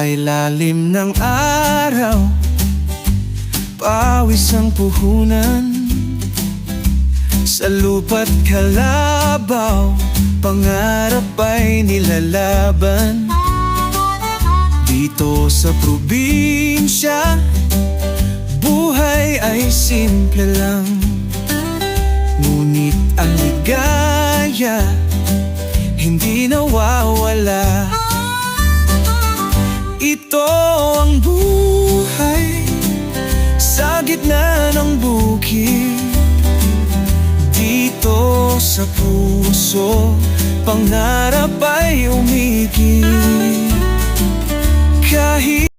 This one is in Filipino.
ilalim ng araw, pawis ang puhunan. Sa lupa't kalabaw, pangarap ay nilalaban. Dito sa probinsya, buhay ay simple lang. Ngunit ang ligaya, hindi nawawala. Ito ang buhay sa gitna ng bukid. Dito sa puso, pangarap ay umigit. Kahit